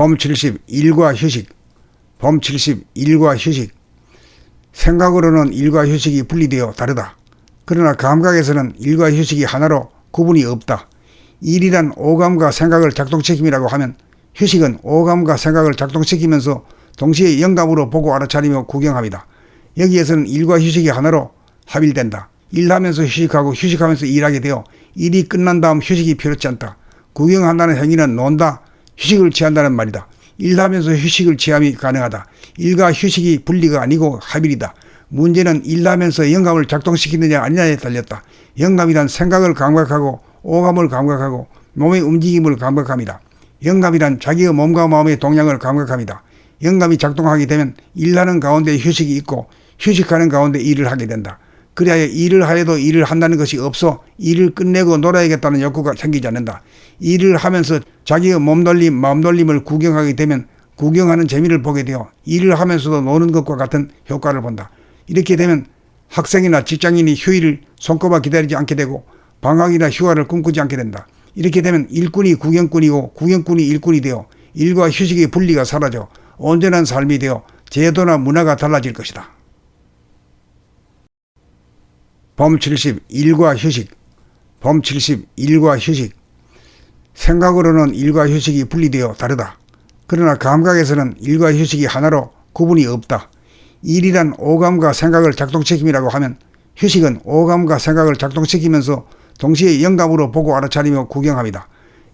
범 70 일과 휴식. 범 70 일과 휴식. 생각으로는 일과 휴식이 분리되어 다르다. 그러나 감각에서는 일과 휴식이 하나로 구분이 없다. 일이란 오감과 생각을 작동시킴이라고 하면 휴식은 오감과 생각을 작동시키면서 동시에 영감으로 보고 알아차리며 구경합니다. 여기에서는 일과 휴식이 하나로 합일된다. 일하면서 휴식하고 휴식하면서 일하게 되어 일이 끝난 다음 휴식이 필요치 않다. 구경한다는 행위는 논다, 휴식을 취한다는 말이다. 일하면서 휴식을 취함이 가능하다. 일과 휴식이 분리가 아니고 합일이다. 문제는 일하면서 영감을 작동시키느냐 아니냐에 달렸다. 영감이란 생각을 감각하고 오감을 감각하고 몸의 움직임을 감각합니다. 영감이란 자기의 몸과 마음의 동향을 감각합니다. 영감이 작동하게 되면 일하는 가운데 휴식이 있고 휴식하는 가운데 일을 하게 된다. 그래야 일을 하여도 일을 한다는 것이 없어 일을 끝내고 놀아야겠다는 욕구가 생기지 않는다. 일을 하면서 자기의 몸놀림, 마음놀림을 구경하게 되면 구경하는 재미를 보게 되어 일을 하면서도 노는 것과 같은 효과를 본다. 이렇게 되면 학생이나 직장인이 휴일을 손꼽아 기다리지 않게 되고 방학이나 휴가를 꿈꾸지 않게 된다. 이렇게 되면 일꾼이 구경꾼이고 구경꾼이 일꾼이 되어 일과 휴식의 분리가 사라져 온전한 삶이 되어 제도나 문화가 달라질 것이다. 범 70 일과 휴식. 범 70 일과 휴식. 생각으로는 일과 휴식이 분리되어 다르다. 그러나 감각에서는 일과 휴식이 하나로 구분이 없다. 일이란 오감과 생각을 작동시킴이라고 하면 휴식은 오감과 생각을 작동시키면서 동시에 영감으로 보고 알아차리며 구경합니다.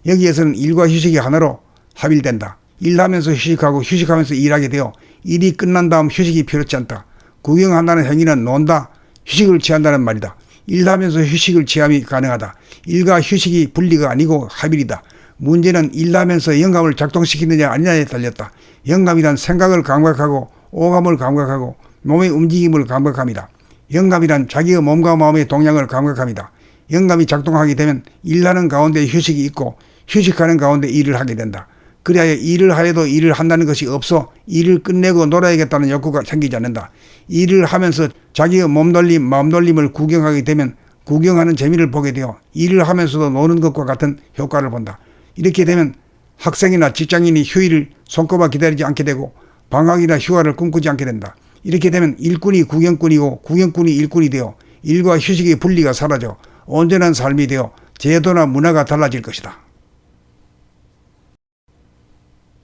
여기에서는 일과 휴식이 하나로 합일된다. 일하면서 휴식하고 휴식하면서 일하게 되어 일이 끝난 다음 휴식이 필요치 않다. 구경한다는 행위는 논다, 휴식을 취한다는 말이다. 일하면서 휴식을 취함이 가능하다. 일과 휴식이 분리가 아니고 합일이다. 문제는 일하면서 영감을 작동시키느냐 아니냐에 달렸다. 영감이란 생각을 감각하고 오감을 감각하고 몸의 움직임을 감각합니다. 영감이란 자기의 몸과 마음의 동향을 감각합니다. 영감이 작동하게 되면 일하는 가운데 휴식이 있고 휴식하는 가운데 일을 하게 된다. 그래야 일을 하여도 일을 한다는 것이 없어 일을 끝내고 놀아야겠다는 욕구가 생기지 않는다. 일을 하면서 자기의 몸놀림, 마음놀림을 구경하게 되면 구경하는 재미를 보게 되어 일을 하면서도 노는 것과 같은 효과를 본다. 이렇게 되면 학생이나 직장인이 휴일을 손꼽아 기다리지 않게 되고 방학이나 휴가를 꿈꾸지 않게 된다. 이렇게 되면 일꾼이 구경꾼이고 구경꾼이 일꾼이 되어 일과 휴식의 분리가 사라져 온전한 삶이 되어 제도나 문화가 달라질 것이다.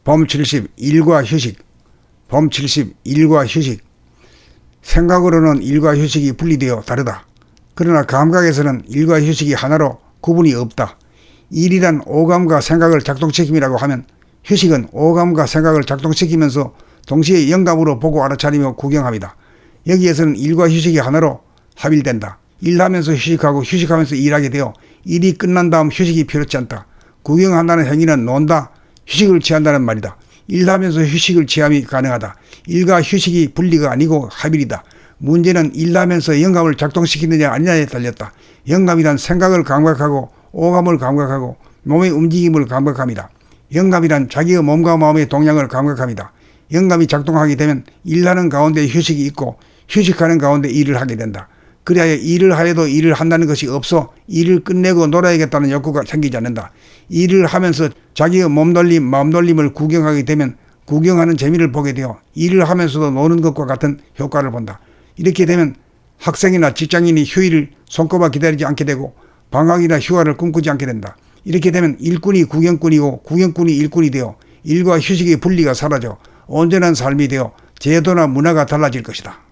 범 70 일과 휴식. 범 70 일과 휴식. 생각으로는 일과 휴식이 분리되어 다르다. 그러나 감각에서는 일과 휴식이 하나로 구분이 없다. 일이란 오감과 생각을 작동시킴이라고 하면 휴식은 오감과 생각을 작동시키면서 동시에 영감으로 보고 알아차리며 구경합니다. 여기에서는 일과 휴식이 하나로 합일된다. 일하면서 휴식하고 휴식하면서 일하게 되어 일이 끝난 다음 휴식이 필요치 않다. 구경한다는 행위는 논다, 휴식을 취한다는 말이다. 일하면서 휴식을 취함이 가능하다. 일과 휴식이 분리가 아니고 합일이다. 문제는 일하면서 영감을 작동시키느냐 아니냐에 달렸다. 영감이란 생각을 감각하고 오감을 감각하고 몸의 움직임을 감각합니다. 영감이란 자기의 몸과 마음의 동향을 감각합니다. 영감이 작동하게 되면 일하는 가운데 휴식이 있고 휴식하는 가운데 일을 하게 된다. 그래야 일을 하여도 일을 한다는 것이 없어 일을 끝내고 놀아야겠다는 욕구가 생기지 않는다. 일을 하면서 자기의 몸놀림, 마음놀림을 구경하게 되면 구경하는 재미를 보게 되어 일을 하면서도 노는 것과 같은 효과를 본다. 이렇게 되면 학생이나 직장인이 휴일을 손꼽아 기다리지 않게 되고 방학이나 휴가를 꿈꾸지 않게 된다. 이렇게 되면 일꾼이 구경꾼이고 구경꾼이 일꾼이 되어 일과 휴식의 분리가 사라져 온전한 삶이 되어 제도나 문화가 달라질 것이다.